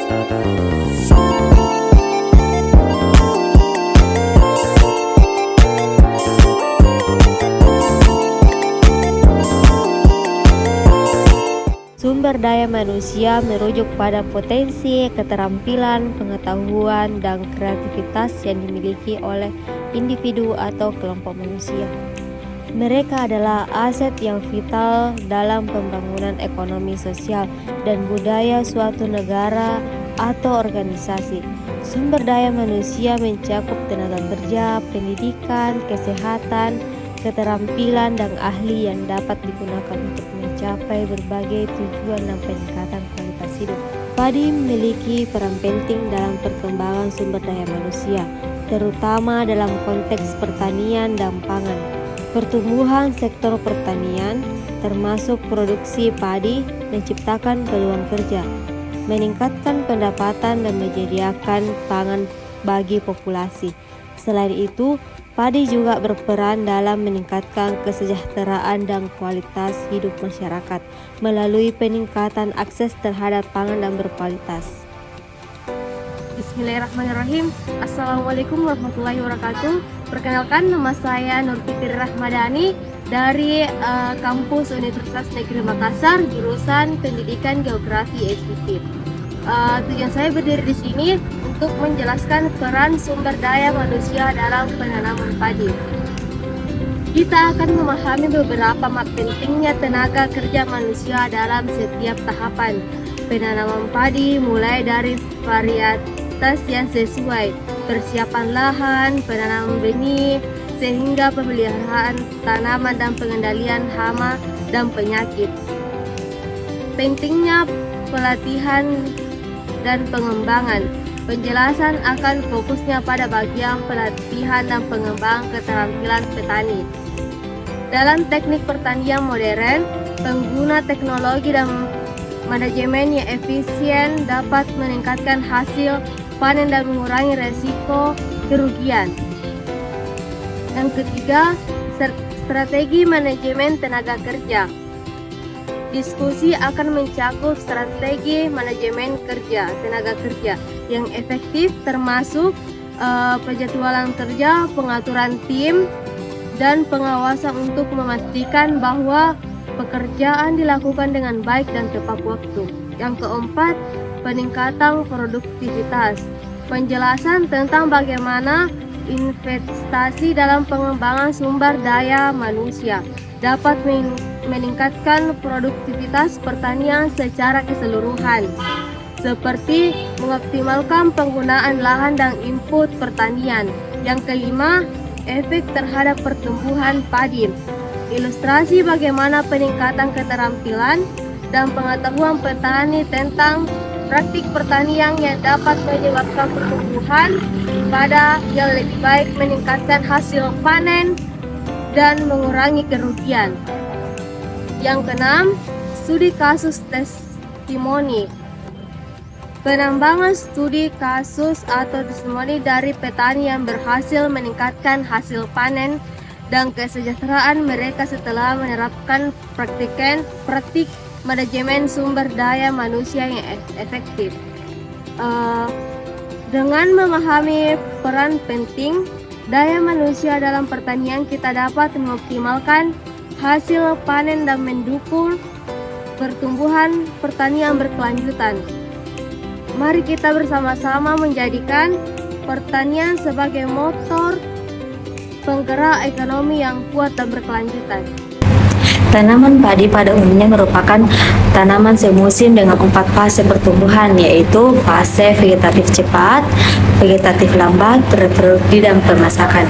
Sumber daya manusia merujuk pada potensi, keterampilan, pengetahuan, dan kreativitas yang dimiliki oleh individu atau kelompok manusia. Mereka adalah aset yang vital dalam pembangunan ekonomi sosial dan budaya suatu negara atau organisasi. Sumber daya manusia mencakup tenaga kerja, pendidikan, kesehatan, keterampilan, dan ahli yang dapat digunakan untuk mencapai berbagai tujuan dan peningkatan kualitas hidup. Padi memiliki peran penting dalam perkembangan sumber daya manusia, terutama dalam konteks pertanian dan pangan. Pertumbuhan sektor pertanian, termasuk produksi padi, menciptakan peluang kerja, meningkatkan pendapatan, dan menyediakan pangan bagi populasi. Selain itu, padi juga berperan dalam meningkatkan kesejahteraan dan kualitas hidup masyarakat melalui peningkatan akses terhadap pangan dan berkualitas. Bismillahirrahmanirrahim. Assalamualaikum warahmatullahi wabarakatuh. Perkenalkan, nama saya Nur Fitri Rahmadani dari kampus Universitas Negeri Makassar, jurusan Pendidikan Geografi SIP. Tujuan saya berdiri di sini untuk menjelaskan peran sumber daya manusia dalam penanaman padi. Kita akan memahami beberapa pentingnya tenaga kerja manusia dalam setiap tahapan penanaman padi, mulai dari varietas yang sesuai, persiapan lahan, penanaman benih, sehingga pemeliharaan tanaman dan pengendalian hama dan penyakit. Pentingnya pelatihan dan pengembangan. Penjelasan akan fokusnya pada bagian pelatihan dan pengembangan keterampilan petani. Dalam teknik pertanian modern, pengguna teknologi dan manajemen yang efisien dapat meningkatkan hasil panen dan mengurangi resiko kerugian. Yang ketiga, strategi manajemen tenaga kerja. Diskusi akan mencakup strategi manajemen tenaga kerja yang efektif, termasuk penjadwalan kerja, pengaturan tim, dan pengawasan untuk memastikan bahwa pekerjaan dilakukan dengan baik dan tepat waktu. Yang keempat, peningkatan produktivitas. Penjelasan tentang bagaimana investasi dalam pengembangan sumber daya manusia dapat meningkatkan produktivitas pertanian secara keseluruhan, seperti mengoptimalkan penggunaan lahan dan input pertanian. Yang kelima, efek terhadap pertumbuhan padi. Ilustrasi bagaimana peningkatan keterampilan dan pengetahuan petani tentang praktik pertanian yang dapat menyebabkan pertumbuhan pada yang lebih baik, meningkatkan hasil panen, dan mengurangi kerugian. Yang keenam, studi kasus testimoni. Penambangan studi kasus atau testimoni dari petani yang berhasil meningkatkan hasil panen dan kesejahteraan mereka setelah menerapkan praktik manajemen sumber daya manusia yang efektif. Dengan memahami peran penting daya manusia dalam pertanian, kita dapat mengoptimalkan hasil panen dan mendukung pertumbuhan pertanian berkelanjutan. Mari kita bersama-sama menjadikan pertanian sebagai motor penggerak ekonomi yang kuat dan berkelanjutan. Tanaman padi pada umumnya merupakan tanaman semusim dengan 4 fase pertumbuhan, yaitu fase vegetatif cepat, vegetatif lambat, reproduksi, dan pemasakan.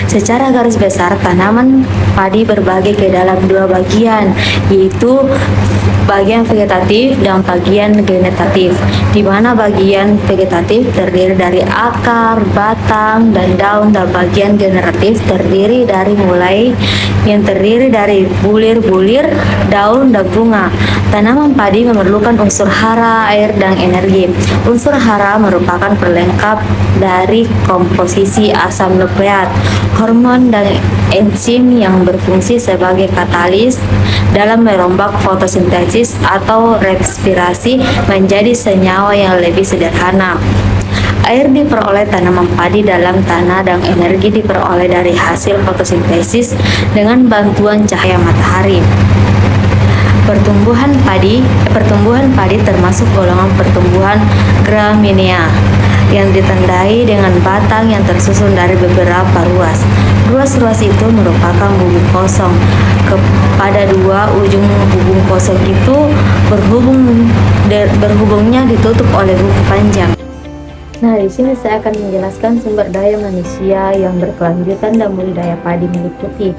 Secara garis besar, tanaman padi berbagi ke dalam 2 bagian, yaitu bagian vegetatif dan bagian genetatif, di mana bagian vegetatif terdiri dari akar, batang, dan daun, dan bagian generatif terdiri dari bulir, daun, dan bunga. Tanaman padi memerlukan unsur hara, air, dan energi. Unsur hara merupakan pelengkap dari komposisi asam nukleat, hormon, dan enzim yang berfungsi sebagai katalis dalam merombak fotosintesis. fotosintesis atau respirasi menjadi senyawa yang lebih sederhana. Air diperoleh tanaman padi dalam tanah dan energi diperoleh dari hasil fotosintesis dengan bantuan cahaya matahari. Pertumbuhan padi termasuk golongan pertumbuhan Graminea yang ditandai dengan batang yang tersusun dari beberapa ruas. Ruas-ruas itu merupakan bubung kosong. Kepada dua ujung bubung kosong itu berhubungnya ditutup oleh buku panjang. Nah, di sini saya akan menjelaskan sumber daya manusia yang berkelanjutan dan budidaya padi meliputi.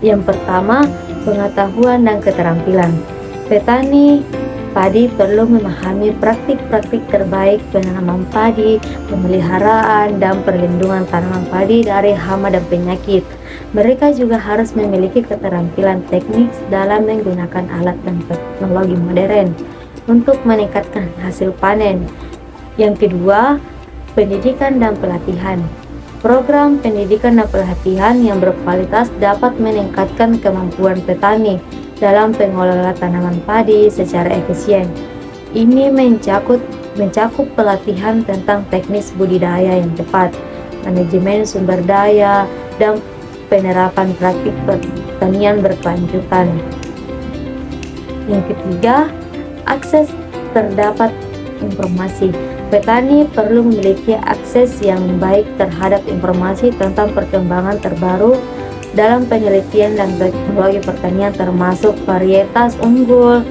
Yang pertama, pengetahuan dan keterampilan. Petani padi perlu memahami praktik-praktik terbaik penanaman padi, pemeliharaan, dan perlindungan tanaman padi dari hama dan penyakit. Mereka juga harus memiliki keterampilan teknik dalam menggunakan alat dan teknologi modern untuk meningkatkan hasil panen. Yang kedua, pendidikan dan pelatihan. Program pendidikan dan pelatihan yang berkualitas dapat meningkatkan kemampuan petani dalam pengelola tanaman padi secara efisien. Ini mencakup pelatihan tentang teknis budidaya yang tepat, manajemen sumber daya, dan penerapan praktik pertanian berkelanjutan. Yang ketiga, akses terdapat informasi. Petani perlu memiliki akses yang baik terhadap informasi tentang perkembangan terbaru dalam penelitian dan teknologi pertanian, termasuk varietas unggul,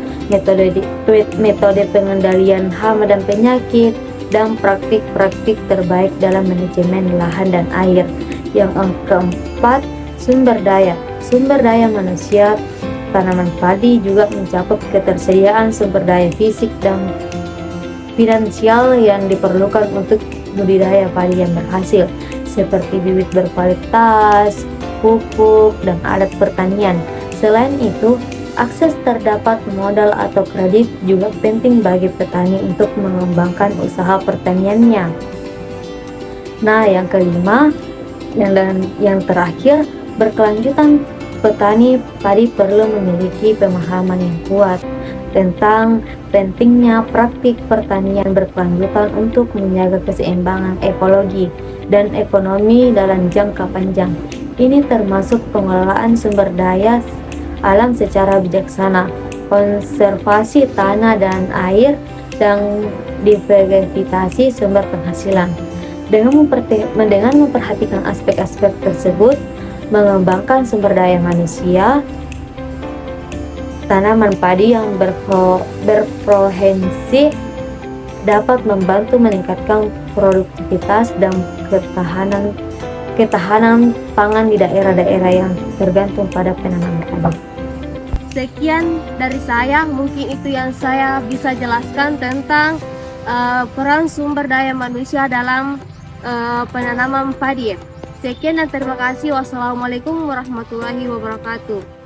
metode pengendalian hama dan penyakit, dan praktik-praktik terbaik dalam manajemen lahan dan air. Yang keempat, sumber daya. Sumber daya manusia tanaman padi juga mencakup ketersediaan sumber daya fisik dan finansial yang diperlukan untuk budidaya padi yang berhasil, seperti bibit berkualitas, pupuk, dan alat pertanian. Selain itu, akses terdapat modal atau kredit juga penting bagi petani untuk mengembangkan usaha pertaniannya. Nah, yang kelima, yang terakhir, berkelanjutan. Petani padi perlu memiliki pemahaman yang kuat tentang pentingnya praktik pertanian berkelanjutan untuk menjaga keseimbangan ekologi dan ekonomi dalam jangka panjang. Ini termasuk pengelolaan sumber daya alam secara bijaksana, konservasi tanah dan air, dan diversifikasi sumber penghasilan. Dengan memperhatikan aspek-aspek tersebut, mengembangkan sumber daya manusia, tanaman padi yang berprohensi dapat membantu meningkatkan produktivitas dan ketahanan pangan di daerah-daerah yang tergantung pada penanaman padi. Sekian dari saya, mungkin itu yang saya bisa jelaskan tentang peran sumber daya manusia dalam penanaman padi. Sekian dan terima kasih. Wassalamualaikum warahmatullahi wabarakatuh.